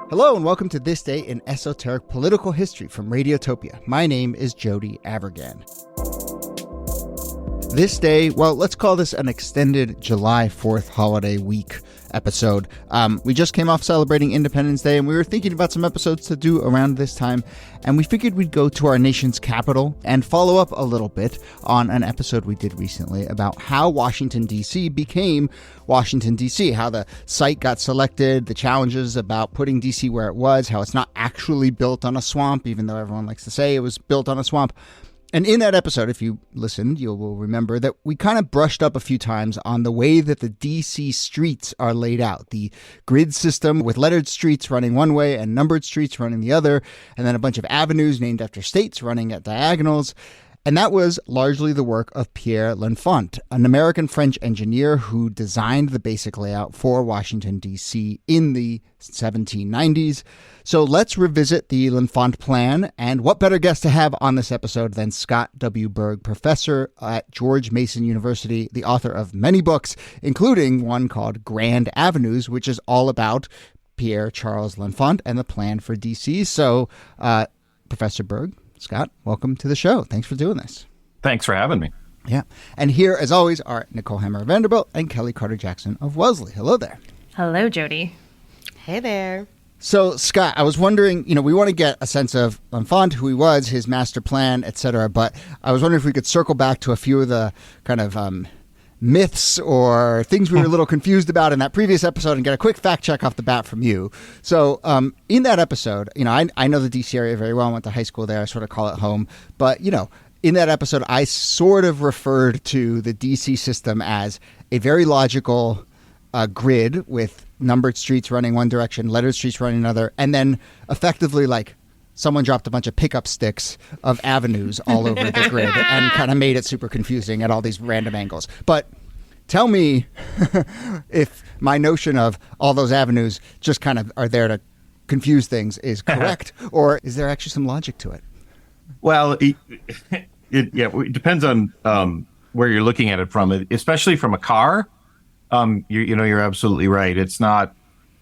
Hello and welcome to This Day in Esoteric Political History from Radiotopia. My name is Jody Avergan. This day, well, let's call this an extended July 4th holiday week episode. We just came off celebrating Independence Day and we were thinking about some episodes to do around this time, and we figured we'd go to our nation's capital and follow up a little bit on an episode we did recently about how Washington, D.C. became Washington, D.C., how the site got selected, the challenges about putting D.C. where it was, how it's not actually built on a swamp, even though everyone likes to say it was built on a swamp. And in that episode, if you listened, you will remember that we kind of brushed up a few times on the way that the D.C. streets are laid out. The grid system with lettered streets running one way and numbered streets running the other, and then a bunch of avenues named after states running at diagonals. And that was largely the work of Pierre L'Enfant, an American-French engineer who designed the basic layout for Washington, D.C. in the 1790s. So let's revisit the L'Enfant plan, and what better guest to have on this episode than Scott W. Berg, professor at George Mason University, the author of many books, including one called Grand Avenues, which is all about Pierre Charles L'Enfant and the plan for D.C. So, Professor Berg, Scott, welcome to the show. Thanks for doing this. Thanks for having me. Yeah. And here, as always, are Nicole Hammer of Vanderbilt and Kellie Carter-Jackson of Wellesley. Hello there. Hello, Jody. Hey there. So, Scott, I was wondering, we want to get a sense of L'Enfant, who he was, his master plan, et cetera, but I was wondering if we could circle back to a few of the kind of myths or things we were a little confused about in that previous episode and get a quick fact check off the bat from you. So in that episode, I know the DC area very well. I went to high school there. I sort of call it home. But, in that episode, I sort of referred to the DC system as a very logical grid with numbered streets running one direction, lettered streets running another, and then effectively like someone dropped a bunch of pickup sticks of avenues all over the grid and kind of made it super confusing at all these random angles. But tell me if my notion of all those avenues just kind of are there to confuse things is correct, or is there actually some logic to it? Well, it depends on where you're looking at it from, especially from a car. You're absolutely right. It's not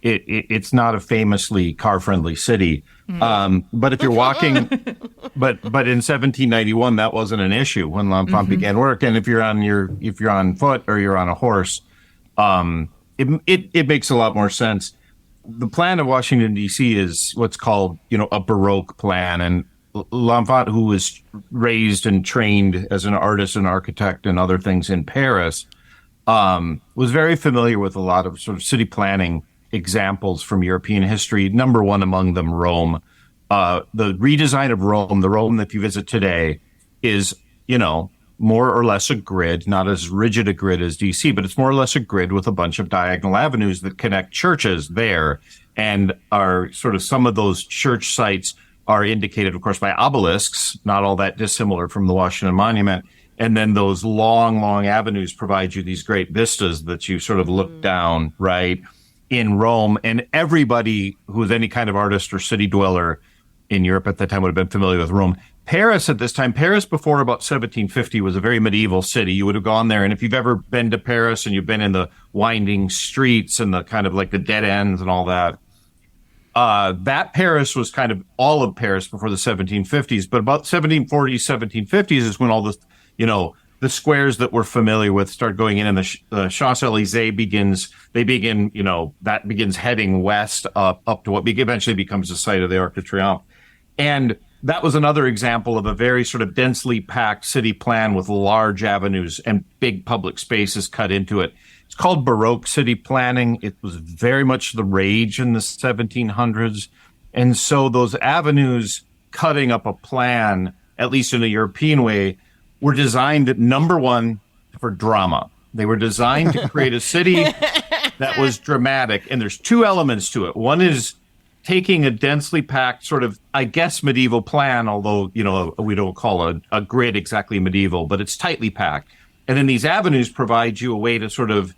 a famously car-friendly city. But if you're walking, but in 1791 that wasn't an issue when L'Enfant began work. And if you're on foot or you're on a horse, it makes a lot more sense. The plan of Washington D.C. is what's called a Baroque plan, and L'Enfant, who was raised and trained as an artist and architect and other things in Paris, was very familiar with a lot of sort of city planning examples from European history, number one among them Rome. The redesign of Rome, the Rome that you visit today, is, more or less a grid, not as rigid a grid as DC, but it's more or less a grid with a bunch of diagonal avenues that connect churches there, and are sort of some of those church sites are indicated, of course, by obelisks, not all that dissimilar from the Washington Monument. And then those long, long avenues provide you these great vistas that you sort of look down, right, in Rome. And everybody who was any kind of artist or city dweller in Europe at that time would have been familiar with Rome. Paris at this time, Paris before about 1750 was a very medieval city. You would have gone there. And if you've ever been to Paris and you've been in the winding streets and the kind of like the dead ends and all that, that Paris was kind of all of Paris before the 1750s. But about 1740s, 1750s is when all this, the squares that we're familiar with start going in, and the Champs-Élysées begins heading west up to what eventually becomes the site of the Arc de Triomphe. And that was another example of a very sort of densely packed city plan with large avenues and big public spaces cut into it. It's called Baroque city planning. It was very much the rage in the 1700s. And so those avenues cutting up a plan, at least in a European way, were designed, number one, for drama. They were designed to create a city that was dramatic. And there's two elements to it. One is taking a densely packed sort of, I guess, medieval plan, although, we don't call a grid exactly medieval, but it's tightly packed. And then these avenues provide you a way to sort of,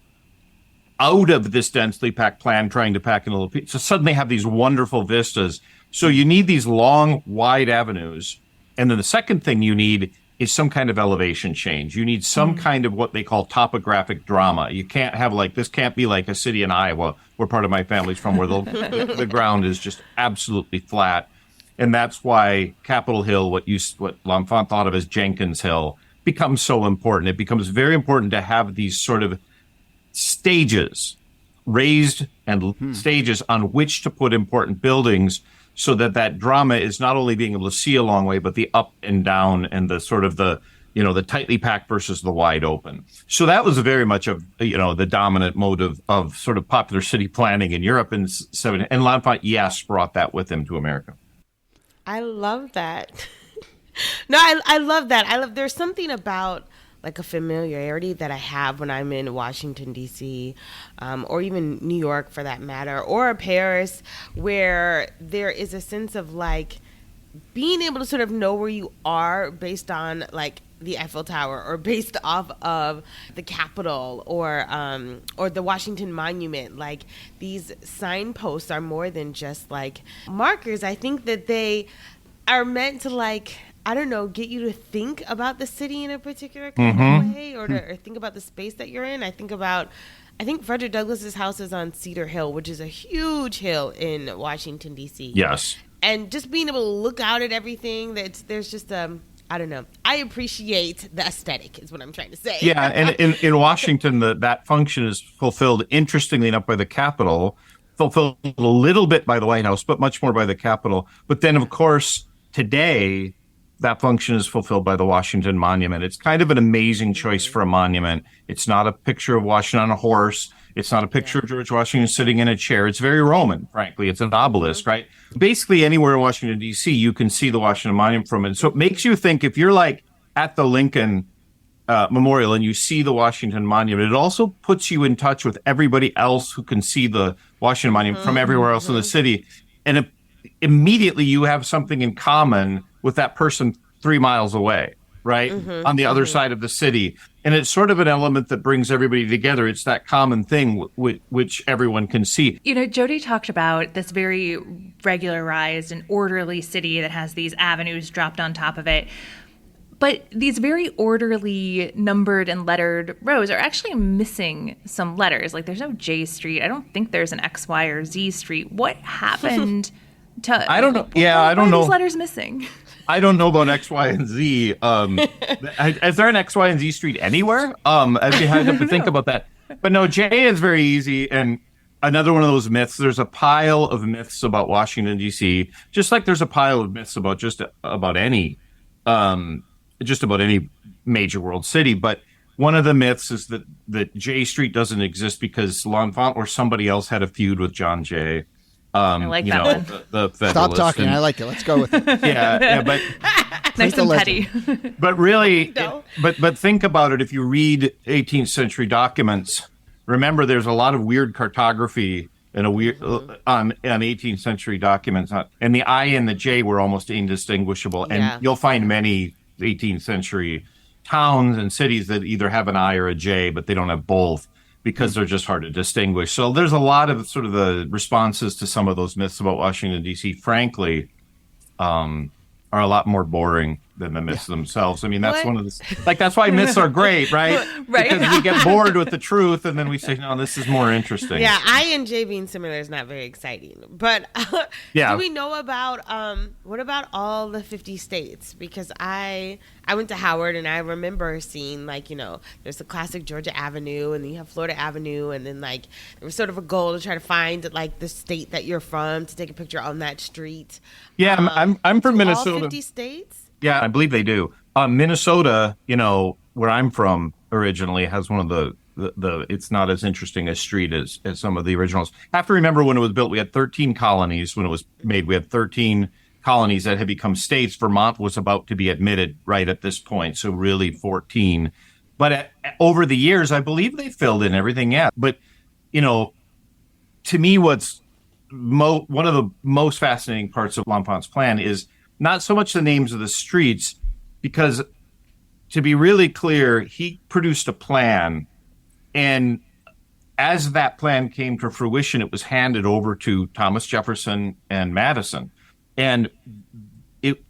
out of this densely packed plan, trying to pack in a little piece, so suddenly have these wonderful vistas. So you need these long, wide avenues. And then the second thing you need is some kind of elevation change. You need some kind of what they call topographic drama. You can't have this can't be like a city in Iowa, where part of my family's from, where the ground is just absolutely flat. And that's why Capitol Hill, what L'Enfant thought of as Jenkins Hill, becomes so important. It becomes very important to have these sort of stages, raised and stages on which to put important buildings, so that drama is not only being able to see a long way, but the up and down and the sort of the tightly packed versus the wide open. So that was very much of, the dominant mode of sort of popular city planning in Europe in '70s. And L'Enfant, yes, brought that with him to America. I love that. No, I love that. There's something about like a familiarity that I have when I'm in Washington, D.C., or even New York for that matter, or Paris, where there is a sense of like being able to sort of know where you are based on like the Eiffel Tower, or based off of the Capitol, or the Washington Monument. Like, these signposts are more than just like markers. I think that they are meant to, like, I don't know, get you to think about the city in a particular kind of way, or think about the space that you're in. I think Frederick Douglass's house is on Cedar Hill, which is a huge hill in Washington, D.C. Yes. And just being able to look out at everything, there's just I don't know. I appreciate the aesthetic is what I'm trying to say. Yeah, and in Washington, that function is fulfilled, interestingly enough, by the Capitol, fulfilled a little bit by the White House, but much more by the Capitol. But then, of course, today, that function is fulfilled by the Washington Monument. It's kind of an amazing choice for a monument. It's not a picture of Washington on a horse. It's not a picture of George Washington sitting in a chair. It's very Roman, frankly. It's an obelisk, right? Basically, anywhere in Washington, D.C., you can see the Washington Monument from it. So it makes you think, if you're like at the Lincoln Memorial and you see the Washington Monument, it also puts you in touch with everybody else who can see the Washington Monument from everywhere else in the city. And immediately you have something in common with that person 3 miles away, right? On the other side of the city. And it's sort of an element that brings everybody together. It's that common thing which everyone can see. Jody talked about this very regularized and orderly city that has these avenues dropped on top of it. But these very orderly numbered and lettered rows are actually missing some letters. Like, there's no J Street. I don't think there's an X, Y, or Z Street. What happened to... I don't know. Yeah, I don't know. Why are these letters missing? I don't know about X, Y, and Z. Is there an X, Y, and Z Street anywhere? I'd have to think about that. But no, J is very easy. And another one of those myths, there's a pile of myths about Washington, D.C., just like there's a pile of myths about just about any major world city. But one of the myths is that J Street doesn't exist because L'Enfant or somebody else had a feud with John Jay. I like that one. The Stop talking. I like it. Let's go with it. Yeah, but nice and petty. But really, but think about it. If you read 18th century documents, remember there's a lot of weird cartography and on 18th century documents, and the I and the J were almost indistinguishable. And you'll find many 18th century towns and cities that either have an I or a J, but they don't have both, because they're just hard to distinguish. So there's a lot of sort of the responses to some of those myths about Washington, D.C., frankly, are a lot more boring than the myths themselves. I mean, that's one of the... that's why myths are great, right? Right. Because we get bored with the truth, and then we say, no, this is more interesting. Yeah, I and J being similar is not very exciting. But do we know about... what about all the 50 states? Because I went to Howard, and I remember seeing, there's the classic Georgia Avenue, and then you have Florida Avenue, and then, there was sort of a goal to try to find, the state that you're from, to take a picture on that street. Yeah, I'm from Minnesota. All 50 states? Yeah, I believe they do. Minnesota, where I'm from originally, has one of the it's not as interesting a street as some of the originals. I have to remember, when it was built, we had 13 colonies. When it was made, we had 13 colonies that had become states. Vermont was about to be admitted right at this point, so really 14. But over the years, I believe they filled in everything. Yeah, but to me, what's one of the most fascinating parts of L'Enfant's plan is not so much the names of the streets, because, to be really clear, he produced a plan, and as that plan came to fruition, it was handed over to Thomas Jefferson and Madison. And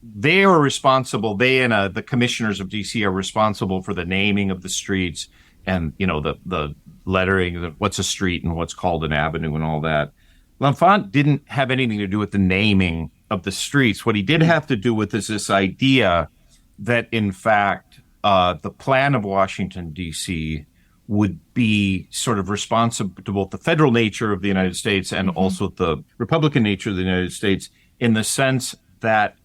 they are responsible. They and the commissioners of D.C. are responsible for the naming of the streets and, the lettering, what's a street and what's called an avenue and all that. L'Enfant didn't have anything to do with the naming of the streets. What he did have to do with is this idea that, in fact, the plan of Washington, D.C. would be sort of responsive to both the federal nature of the United States and also the Republican nature of the United States, in the sense that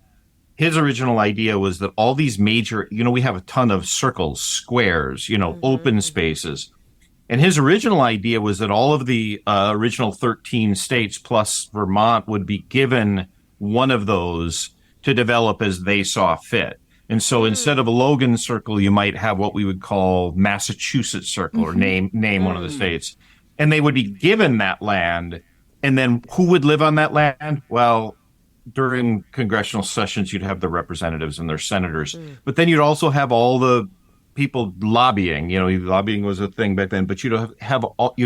his original idea was that all these major, we have a ton of circles, squares, open spaces. And his original idea was that all of the original 13 states plus Vermont would be given one of those to develop as they saw fit. And so instead of a Logan circle, you might have what we would call Massachusetts circle, or name one of the states. And they would be given that land. And then who would live on that land? Well, during congressional sessions, you'd have the representatives and their senators. But then you'd also have all the people lobbying. Lobbying was a thing back then. But you'd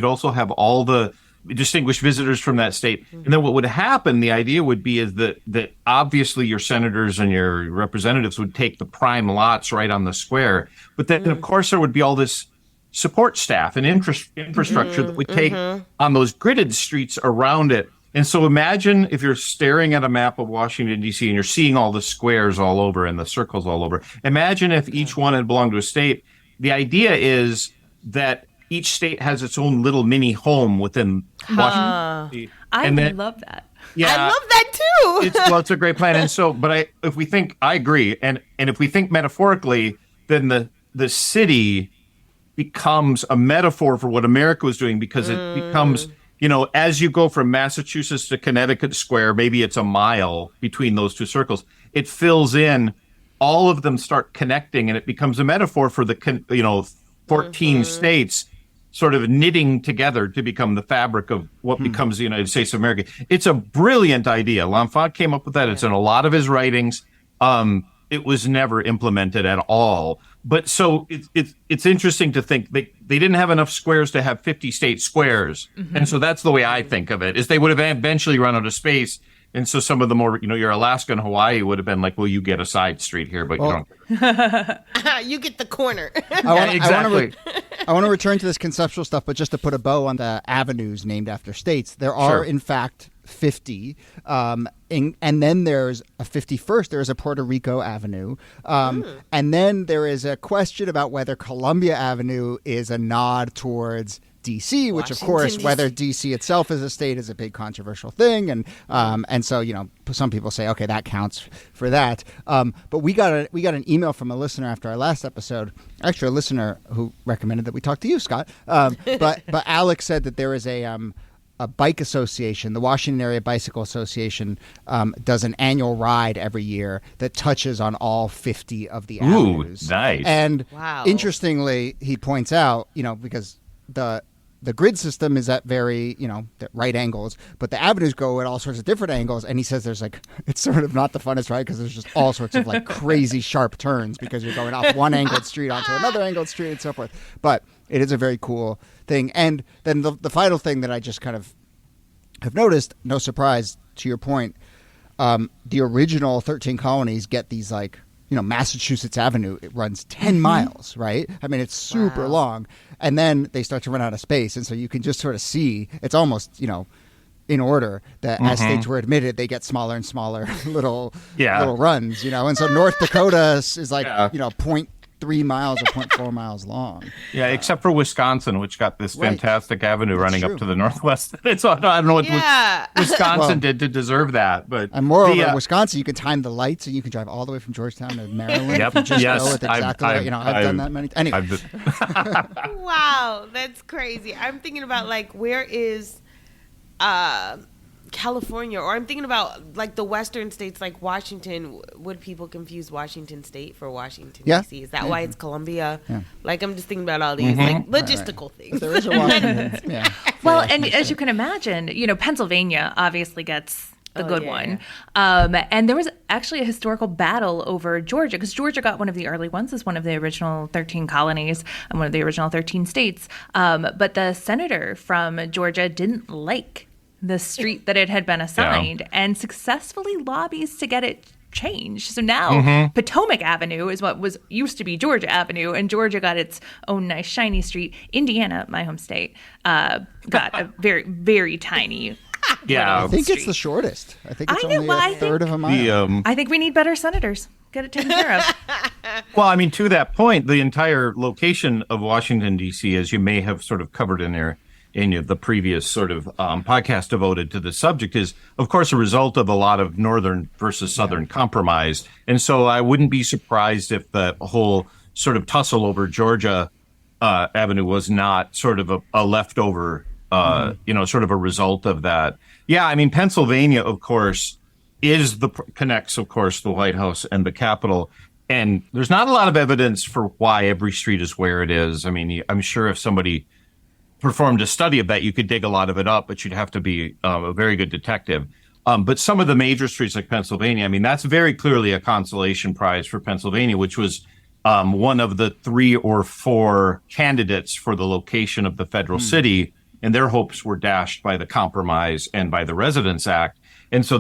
also have all the distinguished visitors from that state. And then what would happen, the idea would be, is that obviously your senators and your representatives would take the prime lots right on the square. But then, of course, there would be all this support staff and infrastructure that would take on those gridded streets around it. And so imagine if you're staring at a map of Washington, D.C., and you're seeing all the squares all over and the circles all over. Imagine if each one had belonged to a state. The idea is that each state has its own little mini home within Washington. I love that. Yeah, I love that too. It's a great plan. And so, I agree. And if we think metaphorically, then the city becomes a metaphor for what America was doing, because it becomes, as you go from Massachusetts to Connecticut Square, maybe it's a mile between those two circles. It fills in, all of them start connecting, and it becomes a metaphor for the, 14 states sort of knitting together to become the fabric of what becomes the United States of America. It's a brilliant idea. L'Enfant came up with that. It's in a lot of his writings. It was never implemented at all. But so it's interesting to think they didn't have enough squares to have 50 state squares. And so that's the way I think of it, is they would have eventually run out of space. And so some of the more, your Alaska and Hawaii would have been like, well, you get a side street here, but you don't. You get the corner. Exactly. I want to return to this conceptual stuff, but just to put a bow on the avenues named after states, there are, in fact, 50. And then there's a 51st. There's a Puerto Rico Avenue. And then there is a question about whether Columbia Avenue is a nod towards D.C., which, Washington, of course, D.C. whether D.C. itself is a state is a big controversial thing. And so, some people say, okay, that counts for that. But we got an email from a listener after our last episode, actually a listener who recommended that we talk to you, Scott. But Alex said that there is a bike association, the Washington Area Bicycle Association, does an annual ride every year that touches on all 50 of the avenues. Ooh, nice. And interestingly, he points out, because the grid system is at very, at right angles, but the avenues go at all sorts of different angles. And he says there's it's sort of not the funnest ride because there's just all sorts of crazy sharp turns because you're going off one angled street onto another angled street and so forth. But it is a very cool thing. And then the final thing that I just kind of have noticed, no surprise to your point, the original 13 colonies get these Massachusetts Avenue, it runs 10 miles, right? I mean, it's super long. And then they start to run out of space. And so you can just sort of see, it's almost, in order that as states were admitted, they get smaller and smaller little runs, And so North Dakota is 0.3 miles or 0.4 miles long. Yeah, except for Wisconsin, which got this fantastic avenue running up to the northwest. I don't know what Wisconsin did to deserve that, but and moreover, Wisconsin, you can time the lights and you can drive all the way from Georgetown to Maryland. Yep. If you just Yes. go with exactly. I've done that many. Anyway, Wow, that's crazy. I'm thinking about where is California, or I'm thinking about the western states like Washington. Would people confuse Washington State for Washington D.C.? Is that why it's Columbia? Yeah. I'm just thinking about all these logistical things. But there is a Washington. Well, and as you can imagine, Pennsylvania obviously gets the good one. And there was actually a historical battle over Georgia, because Georgia got one of the early ones as one of the original 13 colonies and one of the original 13 states. But the senator from Georgia didn't like the street that it had been assigned and successfully lobbies to get it changed. So now Potomac Avenue is what was used to be Georgia Avenue, and Georgia got its own nice shiny street. Indiana, my home state, got a very, very tiny. I think it's the shortest. I think it's only a third of a mile. I think we need better senators. Get it taken care of. Well, I mean, to that point, the entire location of Washington, D.C., as you may have sort of covered in the previous sort of podcast devoted to the subject, is, of course, a result of a lot of northern versus southern compromise. And so I wouldn't be surprised if the whole sort of tussle over Georgia Avenue was not sort of a leftover, sort of a result of that. Yeah, I mean, Pennsylvania, of course, connects, of course, the White House and the Capitol. And there's not a lot of evidence for why every street is where it is. I mean, I'm sure if somebody performed a study of that, you could dig a lot of it up, but you'd have to be a very good detective. But some of the major streets like Pennsylvania, I mean, that's very clearly a consolation prize for Pennsylvania, which was one of the 3 or 4 candidates for the location of the federal city. And their hopes were dashed by the Compromise and by the Residence Act. And so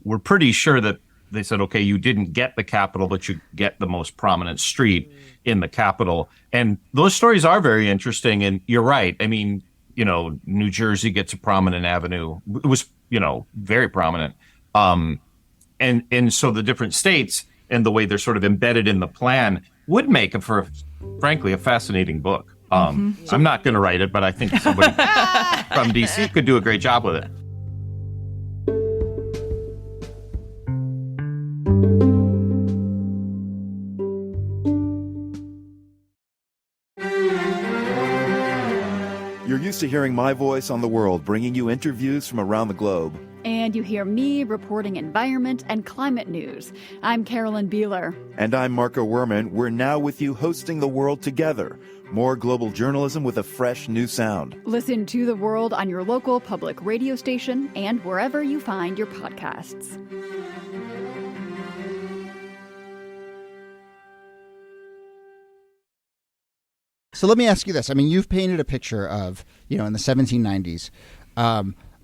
we're pretty sure that they said, okay, you didn't get the capital, but you get the most prominent street in the capital. And those stories are very interesting. And you're right. I mean, New Jersey gets a prominent avenue. It was, very prominent. And so the different states and the way they're sort of embedded in the plan would make for, frankly, a fascinating book. I'm not going to write it, but I think somebody from DC could do a great job with it. You're used to hearing my voice on the world, bringing you interviews from around the globe. And you hear me reporting environment and climate news. I'm Carolyn Beeler. And I'm Marco Werman. We're now with you hosting the world together. More global journalism with a fresh new sound. Listen to The World on your local public radio station and wherever you find your podcasts. So let me ask you this. I mean, you've painted a picture of, in the 1790s,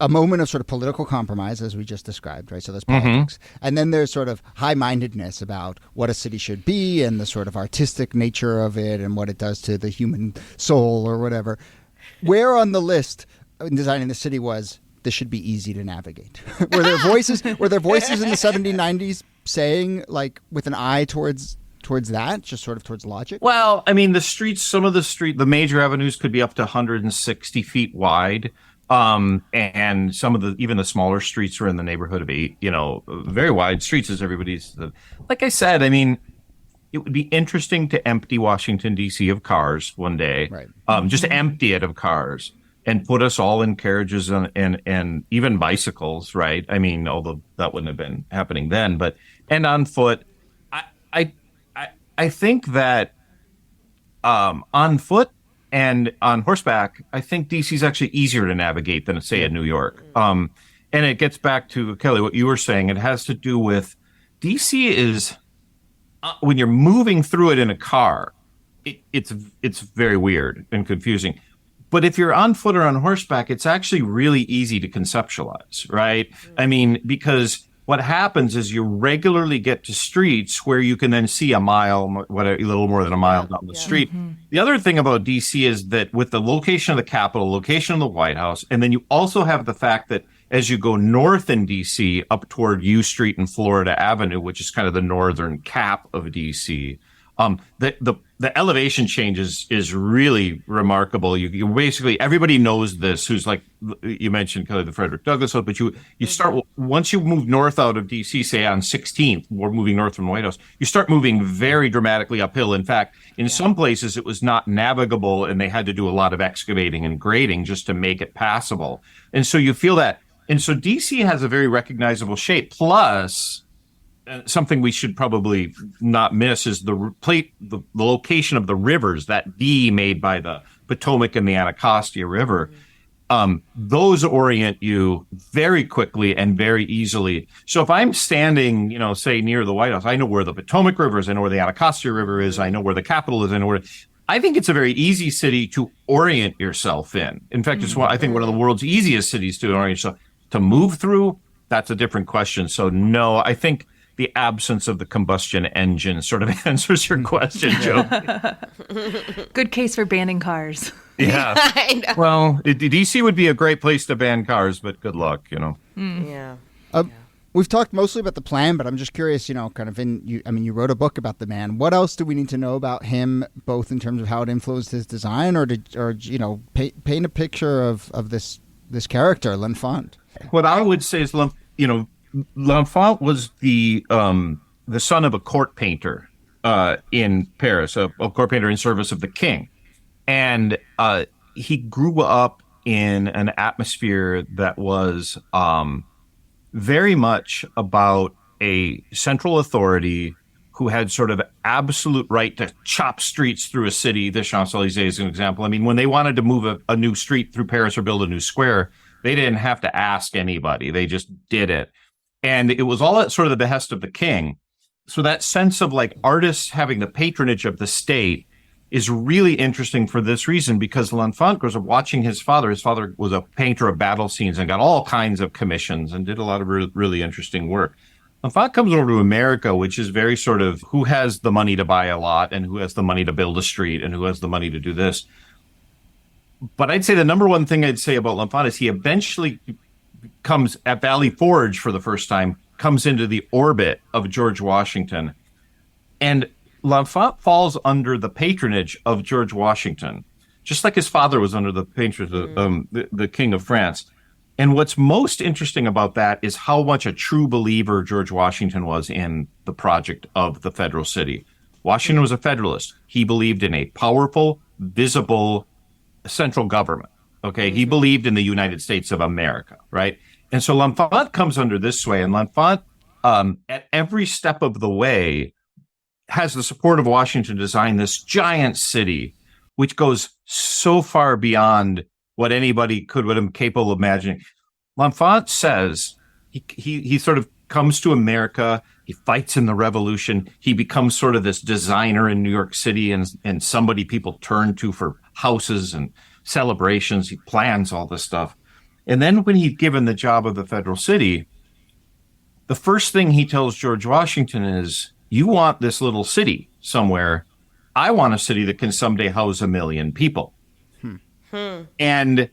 a moment of sort of political compromise, as we just described, right? So there's politics. And then there's sort of high-mindedness about what a city should be and the sort of artistic nature of it and what it does to the human soul or whatever. Where on the list in designing the city was, this should be easy to navigate? Were there voices in the 1790s saying, like, with an eye towards that, just sort of towards logic? Well, I mean, the major avenues could be up to 160 feet wide. And some of even the smaller streets were in the neighborhood of 8, very wide streets, as everybody's, like I said, I mean, it would be interesting to empty Washington, D.C. of cars one day, right? Just empty it of cars and put us all in carriages and even bicycles, right? I mean, although that wouldn't have been happening then, and on foot. I think that on foot and on horseback, I think DC is actually easier to navigate than, say, in New York. And it gets back to, Kelly, what you were saying. It has to do with DC is, when you're moving through it in a car, it's very weird and confusing. But if you're on foot or on horseback, it's actually really easy to conceptualize, right? I mean, because what happens is you regularly get to streets where you can then see a little more than a mile down the street. The other thing about DC is that with the location of the Capitol, location of the White House, and then you also have the fact that as you go north in DC up toward U Street and Florida Avenue, which is kind of the northern cap of DC, the elevation change is really remarkable. You basically, everybody knows this, who's like, you mentioned kind of the Frederick Douglass, but you start, once you move north out of DC, say on 16th, we're moving north from the White House, you start moving very dramatically uphill. In fact, in some places it was not navigable and they had to do a lot of excavating and grading just to make it passable. And so you feel that. And so DC has a very recognizable shape. Plus, something we should probably not miss is the location of the rivers, that V made by the Potomac and the Anacostia River. Those orient you very quickly and very easily. So if I'm standing, say near the White House, I know where the Potomac River is, I know where the Anacostia River is, I know where the Capitol is, I think it's a very easy city to orient yourself in. In fact, it's one of the world's easiest cities to orient yourself. To move through, that's a different question. So no, I think the absence of the combustion engine sort of answers your question, Joe. Good case for banning cars. Yeah. I know. Well, DC would be a great place to ban cars, but good luck, Yeah. We've talked mostly about the plan, but I'm just curious, kind of you wrote a book about the man. What else do we need to know about him, both in terms of how it influenced his design or paint a picture of this character, L'Enfant? What I would say is, L'Enfant was the son of a court painter in Paris, a court painter in service of the king. And he grew up in an atmosphere that was very much about a central authority who had sort of absolute right to chop streets through a city. The Champs-Élysées is an example. I mean, when they wanted to move a new street through Paris or build a new square, they didn't have to ask anybody. They just did it. And it was all at sort of the behest of the king. So that sense of like artists having the patronage of the state is really interesting for this reason, because L'Enfant grows up watching his father. His father was a painter of battle scenes and got all kinds of commissions and did a lot of really interesting work. L'Enfant comes over to America, which is very sort of who has the money to buy a lot and who has the money to build a street and who has the money to do this. But I'd say the number one thing I'd say about L'Enfant is he eventually comes at Valley Forge for the first time, comes into the orbit of George Washington. And L'Enfant falls under the patronage of George Washington, just like his father was under the patronage of the King of France. And what's most interesting about that is how much a true believer George Washington was in the project of the federal city. Washington was a federalist. He believed in a powerful, visible central government. Okay, he believed in the United States of America, right? And so L'Enfant comes under this sway, and L'Enfant, at every step of the way, has the support of Washington to design this giant city, which goes so far beyond what anybody would have capable of imagining. L'Enfant says he sort of comes to America, he fights in the revolution, he becomes sort of this designer in New York City and somebody people turn to for houses and celebrations. He plans all this stuff. And then when he's given the job of the federal city, the first thing he tells George Washington is, you want this little city somewhere. I want a city that can someday house 1 million people. And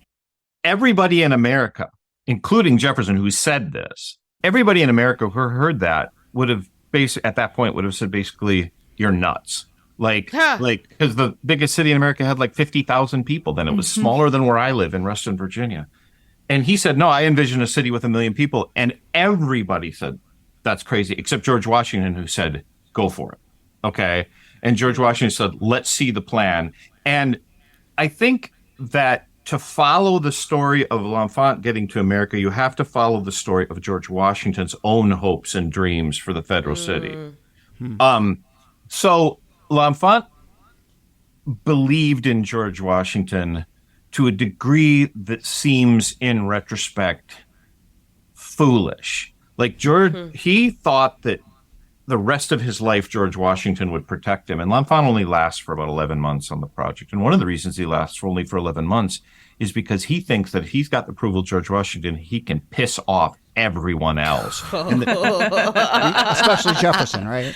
everybody in America, including Jefferson, who said this, everybody in America who heard that would have at that point would have said basically, you're nuts. Because the biggest city in America had like 50,000 people. Then it was smaller than where I live in Reston, Virginia. And he said, no, I envision a city with 1 million people. And everybody said, that's crazy, except George Washington, who said, go for it. Okay. And George Washington said, let's see the plan. And I think that to follow the story of L'Enfant getting to America, you have to follow the story of George Washington's own hopes and dreams for the federal city. So L'Enfant believed in George Washington to a degree that seems, in retrospect, foolish. Like George, he thought that the rest of his life, George Washington would protect him. And L'Enfant only lasts for about 11 months on the project. And one of the reasons he lasts for only 11 months is because he thinks that if he's got the approval of George Washington, he can piss off everyone else. Especially Jefferson, right?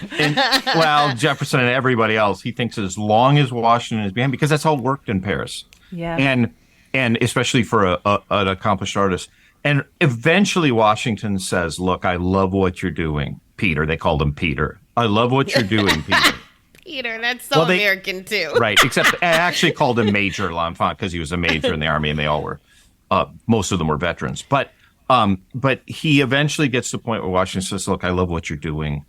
Jefferson and everybody else. He thinks as long as Washington is behind, because that's how it worked in Paris. Yeah. And especially for an accomplished artist. And eventually Washington says, look, I love what you're doing, Peter. They called him Peter. I love what you're doing, Peter. Peter, that's so American too. Right, except I actually called him Major L'Enfant because he was a major in the army and they all were, most of them were veterans. But he eventually gets to the point where Washington says, look, I love what you're doing,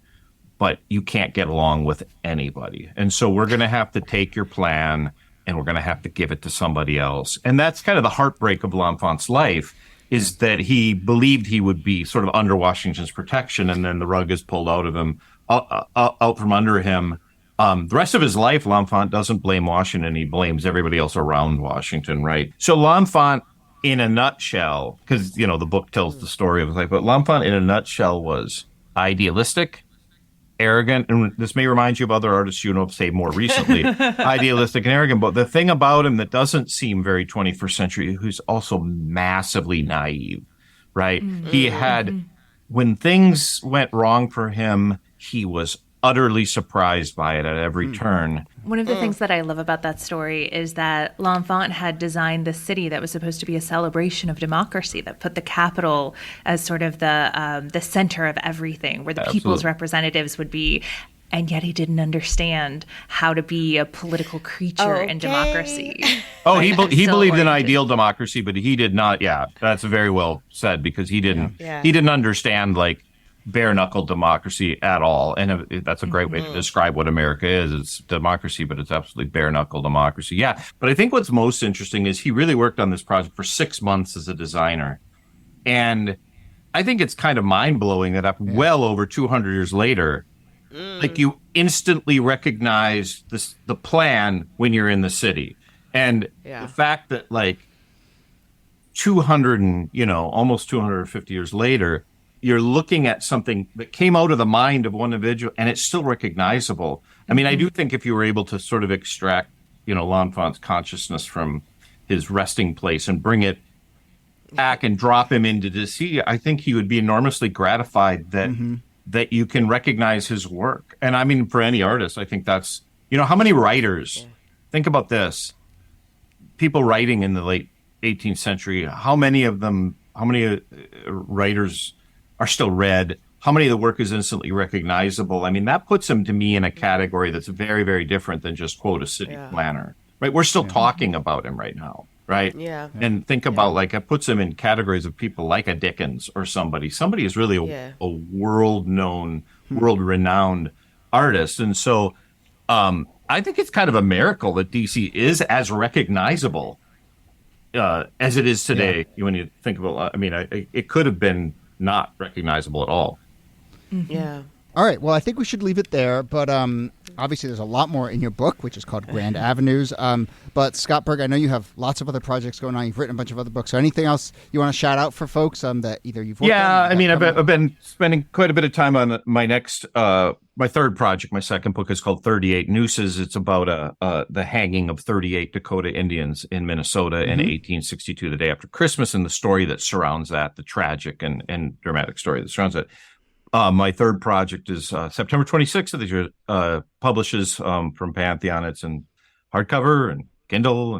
but you can't get along with anybody. And so we're going to have to take your plan and we're going to have to give it to somebody else. And that's kind of the heartbreak of L'Enfant's life, is that he believed he would be sort of under Washington's protection, and then the rug is pulled out of him, out from under him. The rest of his life, L'Enfant doesn't blame Washington. He blames everybody else around Washington, right? So L'Enfant, in a nutshell, because, the book tells the story of his life, but L'Enfant, in a nutshell, was idealistic, arrogant, and this may remind you of other artists say more recently, idealistic and arrogant. But the thing about him that doesn't seem very 21st century, who's also massively naive, right? Mm-hmm. when things went wrong for him, he was utterly surprised by it at every turn. One of the things that I love about that story is that L'Enfant had designed this city that was supposed to be a celebration of democracy, that put the capital as sort of the center of everything, where the people's representatives would be. And yet he didn't understand how to be a political creature in democracy. Oh, he believed in ideal democracy, but he did not. Yeah, that's very well said, because he didn't he didn't understand like bare knuckle democracy at all. And that's a great way to describe what America is. It's democracy, but it's absolutely bare knuckle democracy. Yeah. But I think what's most interesting is he really worked on this project for 6 months as a designer. And I think it's kind of mind blowing that well over 200 years later, like you instantly recognize the plan when you're in the city. And the fact that like 200 and, almost 250 years later, you're looking at something that came out of the mind of one individual and it's still recognizable. I mean, I do think if you were able to sort of extract, L'Enfant's consciousness from his resting place and bring it back and drop him into the sea, I think he would be enormously gratified that you can recognize his work. And I mean, for any artist, I think that's, how many writers, think about this, people writing in the late 18th century, how many writers are still read? How many of the work is instantly recognizable? I mean, that puts him to me in a category that's very, very different than just, quote, a city planner, right? We're still talking about him right now, right? Yeah. And think about, it puts him in categories of people like a Dickens or somebody. Somebody is really a world-known, world-renowned artist. And so I think it's kind of a miracle that DC is as recognizable as it is today. When you think about, it could have been not recognizable at all. Yeah. All right. Well, I think we should leave it there. But obviously, there's a lot more in your book, which is called Grand Avenues. But Scott Berg, I know you have lots of other projects going on. You've written a bunch of other books. So anything else you want to shout out for folks that either you've worked on? Yeah, I mean, I've been spending quite a bit of time on my next, my third project. My second book is called 38 Nooses. It's about the hanging of 38 Dakota Indians in Minnesota in 1862, the day after Christmas, and the story that surrounds that, the tragic and dramatic story that surrounds it. My third project is September 26th of this year, publishes from Pantheon. It's in hardcover and Kindle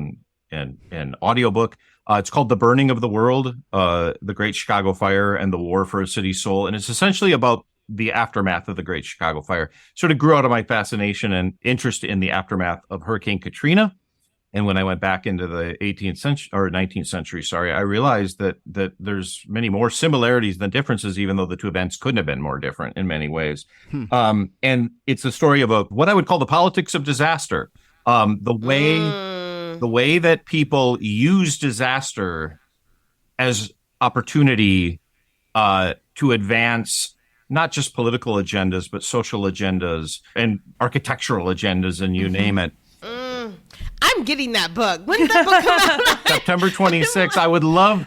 and audiobook. It's called The Burning of the World, the Great Chicago Fire and the War for a City's Soul. And it's essentially about the aftermath of the Great Chicago Fire. Sort of grew out of my fascination and interest in the aftermath of Hurricane Katrina. And when I went back into the 18th century or 19th century, I realized that there's many more similarities than differences, even though the two events couldn't have been more different in many ways. And it's a story of what I would call the politics of disaster. The way that people use disaster as opportunity to advance not just political agendas, but social agendas and architectural agendas, and you name it. I'm getting that book. When did that book come out? September 26th. I would love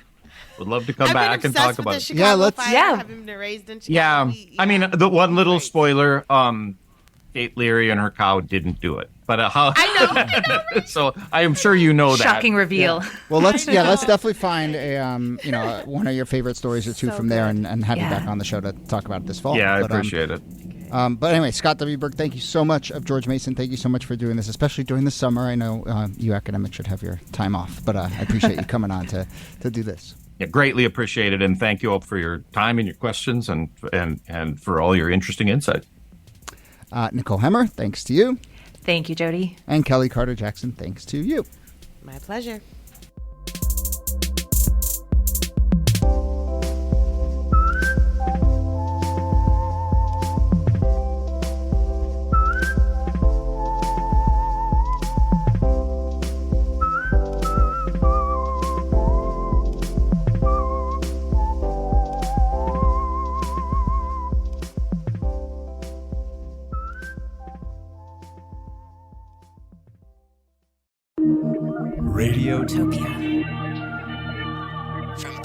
to come back and talk about it. Having been raised in Chicago. I mean, the one little spoiler, Kate Leary and her cow didn't do it. But I know. So I am sure you know that. Shocking reveal. Yeah. Well, let's definitely find a one of your favorite stories or two from there and have you back on the show to talk about it this fall. Yeah, I appreciate it. But anyway, Scott W. Berg, thank you so much. Of George Mason, thank you so much for doing this, especially during the summer. I know you academics should have your time off, but I appreciate you coming on to do this. Yeah, greatly appreciated, and thank you all for your time and your questions and for all your interesting insights. Nicole Hemmer, thanks to you. Thank you, Jody. And Kellie Carter-Jackson, thanks to you. My pleasure. Radiotopia. From